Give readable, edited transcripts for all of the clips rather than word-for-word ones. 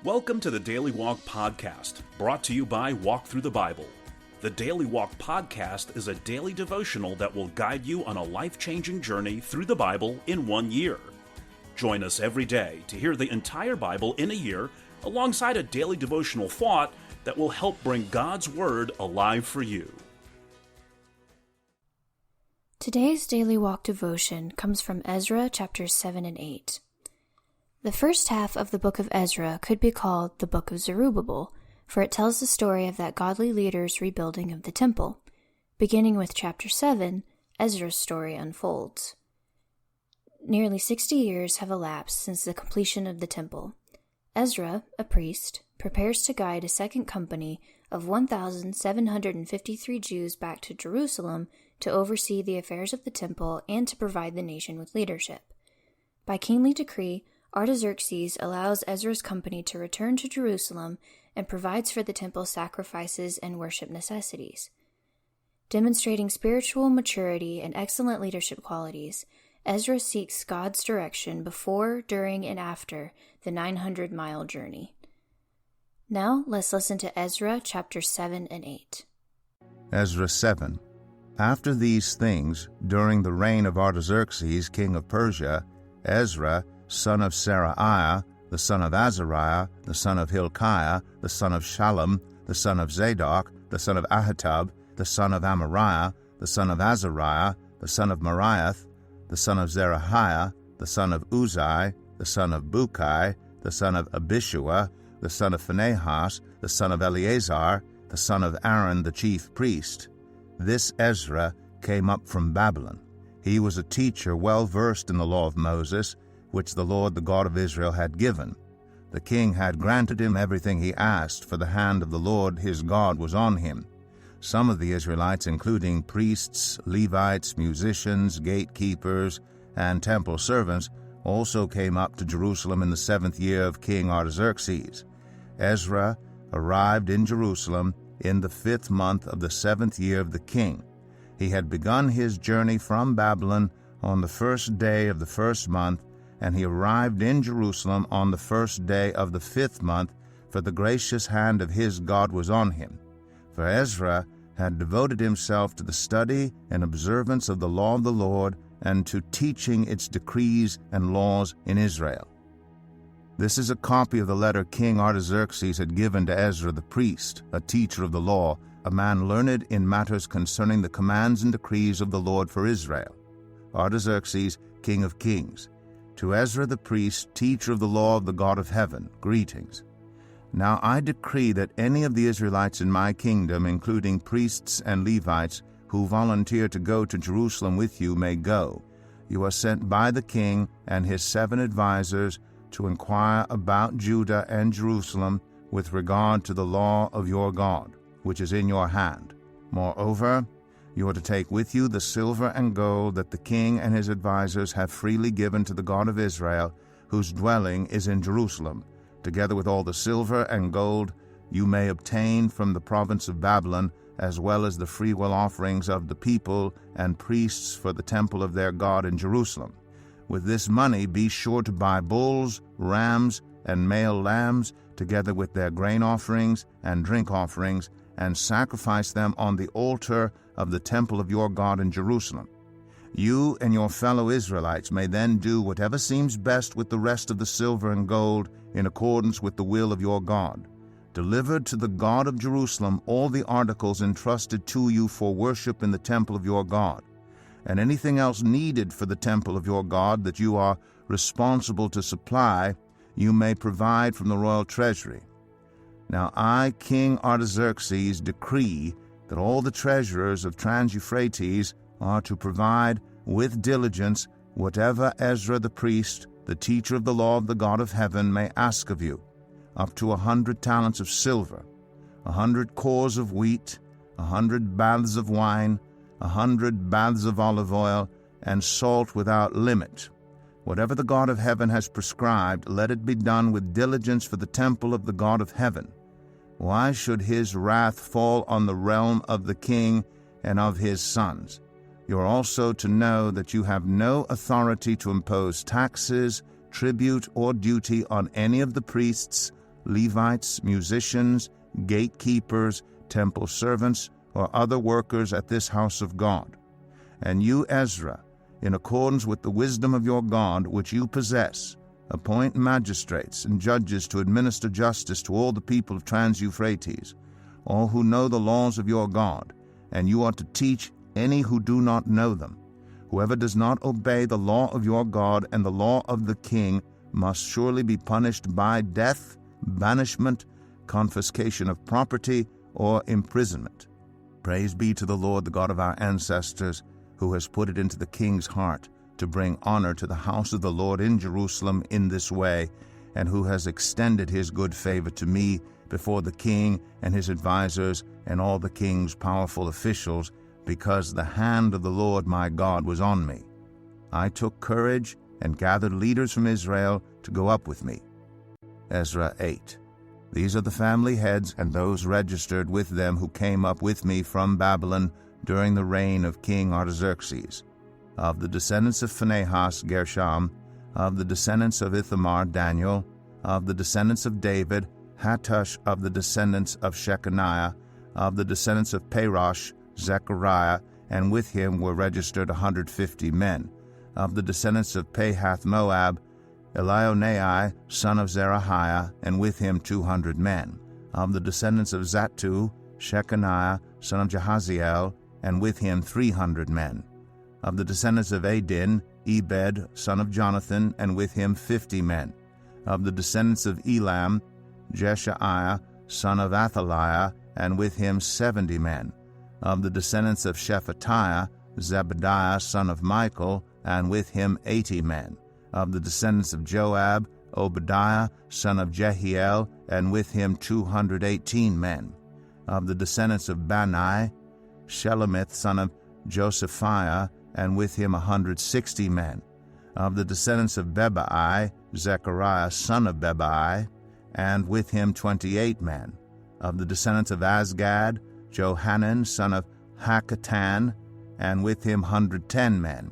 Welcome to the Daily Walk Podcast, brought to you by Walk Thru the Bible. The Daily Walk Podcast is a daily devotional that will guide you on a life-changing journey through the Bible in 1 year. Join us every day to hear the entire Bible in a year, alongside a daily devotional thought that will help bring God's Word alive for you. Today's Daily Walk devotion comes from Ezra chapters 7 and 8. The first half of the book of Ezra could be called the Book of Zerubbabel, for it tells the story of that godly leader's rebuilding of the temple. Beginning with chapter 7, Ezra's story unfolds. Nearly 60 years have elapsed since the completion of the temple. Ezra, a priest, prepares to guide a second company of 1,753 Jews back to Jerusalem to oversee the affairs of the temple and to provide the nation with leadership. By kingly decree, Artaxerxes allows Ezra's company to return to Jerusalem and provides for the temple's sacrifices and worship necessities. Demonstrating spiritual maturity and excellent leadership qualities, Ezra seeks God's direction before, during, and after the 900-mile journey. Now, let's listen to Ezra chapters 7 and 8. Ezra 7. After these things, during the reign of Artaxerxes, king of Persia, Ezra, son of Seraiah, the son of Azariah, the son of Hilkiah, the son of Shallum, the son of Zadok, the son of Ahitub, the son of Amariah, the son of Azariah, the son of Meraioth, the son of Zerahiah, the son of Uzai, the son of Bukai, the son of Abishua, the son of Phinehas, the son of Eleazar, the son of Aaron the chief priest. This Ezra came up from Babylon. He was a teacher well versed in the law of Moses, which the Lord the God of Israel had given. The king had granted him everything he asked, for the hand of the Lord his God was on him. Some of the Israelites, including priests, Levites, musicians, gatekeepers, and temple servants, also came up to Jerusalem in the 7th year of King Artaxerxes. Ezra arrived in Jerusalem in the 5th month of the 7th year of the king. He had begun his journey from Babylon on the 1st day of the 1st month, and he arrived in Jerusalem on the 1st day of the 5th month, for the gracious hand of his God was on him. For Ezra had devoted himself to the study and observance of the law of the Lord, and to teaching its decrees and laws in Israel. This is a copy of the letter King Artaxerxes had given to Ezra the priest, a teacher of the law, a man learned in matters concerning the commands and decrees of the Lord for Israel. Artaxerxes, king of kings. To Ezra the priest, teacher of the law of the God of heaven, greetings. Now I decree that any of the Israelites in my kingdom, including priests and Levites, who volunteer to go to Jerusalem with you may go. You are sent by the king and his 7 advisers to inquire about Judah and Jerusalem with regard to the law of your God, which is in your hand. Moreover, you are to take with you the silver and gold that the king and his advisers have freely given to the God of Israel, whose dwelling is in Jerusalem, together with all the silver and gold you may obtain from the province of Babylon, as well as the freewill offerings of the people and priests for the temple of their God in Jerusalem. With this money be sure to buy bulls, rams, and male lambs, together with their grain offerings and drink offerings, and sacrifice them on the altar of the temple of your God in Jerusalem. You and your fellow Israelites may then do whatever seems best with the rest of the silver and gold in accordance with the will of your God. Deliver to the God of Jerusalem all the articles entrusted to you for worship in the temple of your God, and anything else needed for the temple of your God that you are responsible to supply, you may provide from the royal treasury. Now I, King Artaxerxes, decree that all the treasurers of Trans-Euphrates are to provide with diligence whatever Ezra the priest, the teacher of the law of the God of heaven, may ask of you, up to 100 talents of silver, 100 cores of wheat, 100 baths of wine, 100 baths of olive oil, and salt without limit. Whatever the God of heaven has prescribed, let it be done with diligence for the temple of the God of heaven. Why should his wrath fall on the realm of the king and of his sons? You are also to know that you have no authority to impose taxes, tribute, or duty on any of the priests, Levites, musicians, gatekeepers, temple servants, or other workers at this house of God. And you, Ezra, in accordance with the wisdom of your God which you possess, appoint magistrates and judges to administer justice to all the people of Trans-Euphrates, all who know the laws of your God, and you are to teach any who do not know them. Whoever does not obey the law of your God and the law of the king must surely be punished by death, banishment, confiscation of property, or imprisonment. Praise be to the Lord, the God of our ancestors, who has put it into the king's heart to bring honor to the house of the Lord in Jerusalem in this way, and who has extended his good favor to me before the king and his advisers and all the king's powerful officials, because the hand of the Lord my God was on me. I took courage and gathered leaders from Israel to go up with me. Ezra 8. These are the family heads and those registered with them who came up with me from Babylon during the reign of King Artaxerxes. Of the descendants of Phinehas, Gershom. Of the descendants of Ithamar, Daniel. Of the descendants of David, Hattush. Of the descendants of Shechaniah. Of the descendants of Parosh, Zechariah, and with him were registered 150 men. Of the descendants of Pahath-Moab, Elionai, son of Zerahiah, and with him 200 men. Of the descendants of Zattu, Shechaniah, son of Jahaziel, and with him 300 men. Of the descendants of Adin, Ebed, son of Jonathan, and with him 50 men. Of the descendants of Elam, Jeshaiah, son of Athaliah, and with him 70 men. Of the descendants of Shephatiah, Zebadiah, son of Michael, and with him 80 men. Of the descendants of Joab, Obadiah, son of Jehiel, and with him 218 men. Of the descendants of Bani, Shelomith, son of Josephiah, and with him 160 men. Of the descendants of Bebai, Zechariah, son of Bebai, and with him 28 men. Of the descendants of Azgad, Johanan, son of Hakatan, and with him 110 men.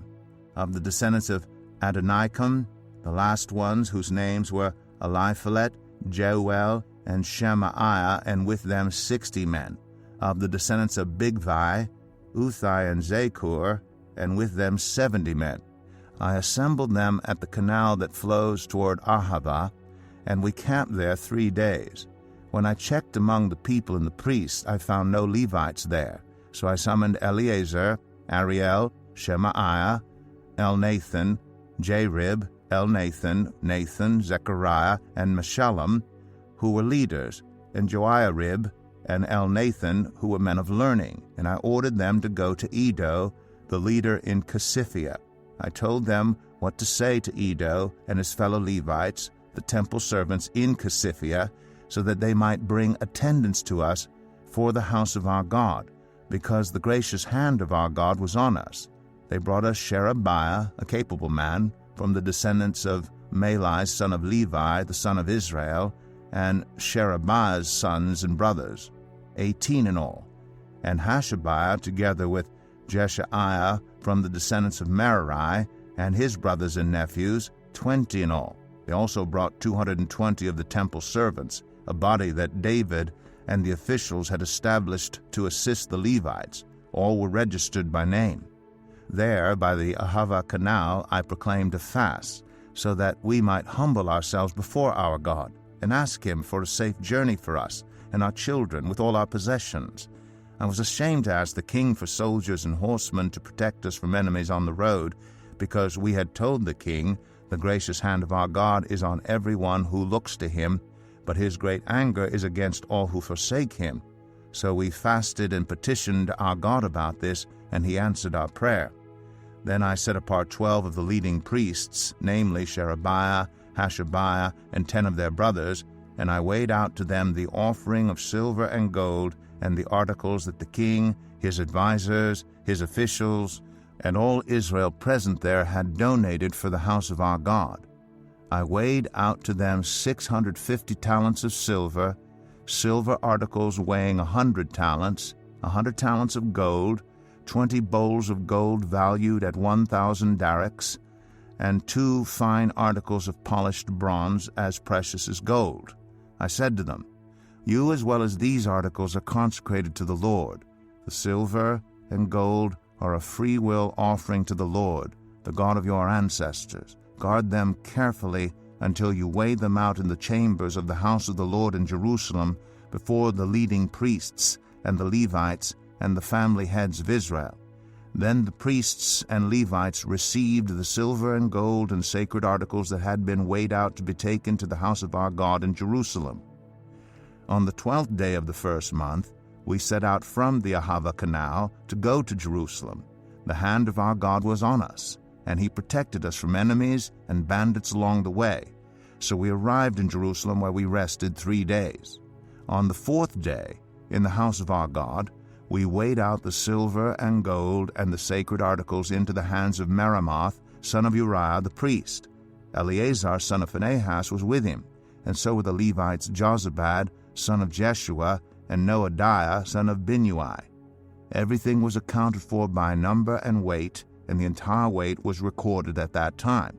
Of the descendants of Adonikam, the last ones whose names were Eliphalet, Jeuel, and Shemaiah, and with them 60 men. Of the descendants of Bigvai, Uthai and Zakur, and with them 70 men. I assembled them at the canal that flows toward Ahava, and we camped there 3 days. When I checked among the people and the priests, I found no Levites there. So I summoned Eleazar, Ariel, Shemaiah, Elnathan, Jarib, Elnathan, Nathan, Zechariah, and Meshullam, who were leaders, and Joiarib and Elnathan, who were men of learning, and I ordered them to go to Iddo, the leader in Casiphia. I told them what to say to Iddo and his fellow Levites, the temple servants in Casiphia, so that they might bring attendance to us for the house of our God, because the gracious hand of our God was on us. They brought us Sherebiah, a capable man, from the descendants of Malai, son of Levi, the son of Israel, and Sherebiah's sons and brothers, 18 in all, and Hashabiah, together with Jeshaiah, from the descendants of Merari, and his brothers and nephews, 20 in all. They also brought 220 of the temple servants, a body that David and the officials had established to assist the Levites. All were registered by name. There, by the Ahava canal, I proclaimed a fast, so that we might humble ourselves before our God, and ask him for a safe journey for us and our children with all our possessions. I was ashamed to ask the king for soldiers and horsemen to protect us from enemies on the road, because we had told the king, the gracious hand of our God is on everyone who looks to him, but his great anger is against all who forsake him. So we fasted and petitioned our God about this, and he answered our prayer. Then I set apart 12 of the leading priests, namely Sherebiah, Hashabiah, and 10 of their brothers, and I weighed out to them the offering of silver and gold, and the articles that the king, his advisers, his officials, and all Israel present there had donated for the house of our God. I weighed out to them 650 talents of silver, silver articles weighing 100 talents, 100 talents of gold, 20 bowls of gold valued at 1,000 darics, and 2 fine articles of polished bronze as precious as gold. I said to them, You as well as these articles are consecrated to the Lord. The silver and gold are a free will offering to the Lord, the God of your ancestors. Guard them carefully until you weigh them out in the chambers of the house of the Lord in Jerusalem before the leading priests and the Levites and the family heads of Israel. Then the priests and Levites received the silver and gold and sacred articles that had been weighed out to be taken to the house of our God in Jerusalem. On the 12th day of the first month, we set out from the Ahava Canal to go to Jerusalem. The hand of our God was on us, and he protected us from enemies and bandits along the way. So we arrived in Jerusalem, where we rested 3 days. On the 4th day, in the house of our God, we weighed out the silver and gold and the sacred articles into the hands of Meremoth, son of Uriah the priest. Eleazar, son of Phinehas, was with him, and so were the Levites Jozabad, son of Jeshua, and Noadiah, son of Binnui. Everything was accounted for by number and weight, and the entire weight was recorded at that time.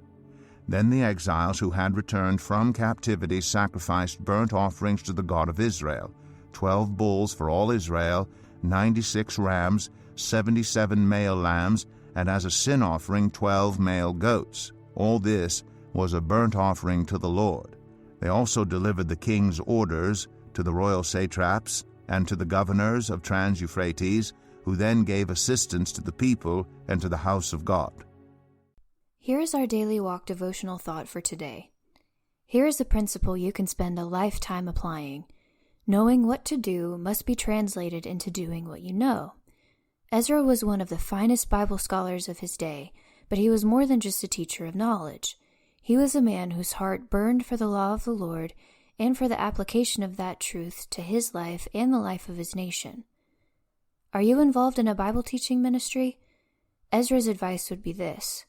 Then the exiles who had returned from captivity sacrificed burnt offerings to the God of Israel, 12 bulls for all Israel, 96 rams, 77 male lambs, and as a sin offering 12 male goats. All this was a burnt offering to the Lord. They also delivered the king's orders to the royal satraps and to the governors of Trans-Euphrates, who then gave assistance to the people and to the house of God. Here is our Daily Walk devotional thought for today. Here is a principle you can spend a lifetime applying. Knowing what to do must be translated into doing what you know. Ezra was one of the finest Bible scholars of his day, but he was more than just a teacher of knowledge. He was a man whose heart burned for the law of the Lord and for the application of that truth to his life and the life of his nation. Are you involved in a Bible teaching ministry? Ezra's advice would be this: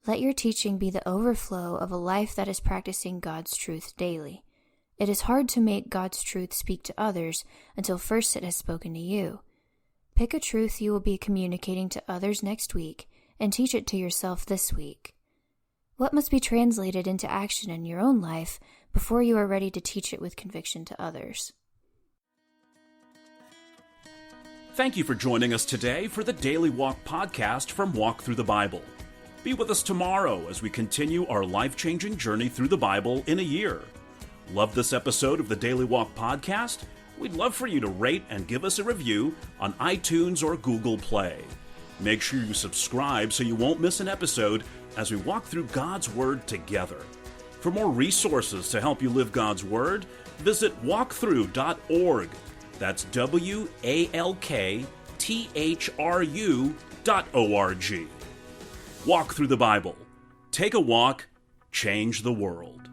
let your teaching be the overflow of a life that is practicing God's truth daily. It is hard to make God's truth speak to others until first it has spoken to you. Pick a truth you will be communicating to others next week and teach it to yourself this week. What must be translated into action in your own life before you are ready to teach it with conviction to others? Thank you for joining us today for the Daily Walk podcast from Walk Thru the Bible. Be with us tomorrow as we continue our life-changing journey through the Bible in a year. Love this episode of the Daily Walk podcast? We'd love for you to rate and give us a review on iTunes or Google Play. Make sure you subscribe so you won't miss an episode as we walk through God's Word together. For more resources to help you live God's Word, visit walkthru.org. That's WALKTHRU.org. Walk through the Bible. Take a walk, change the world.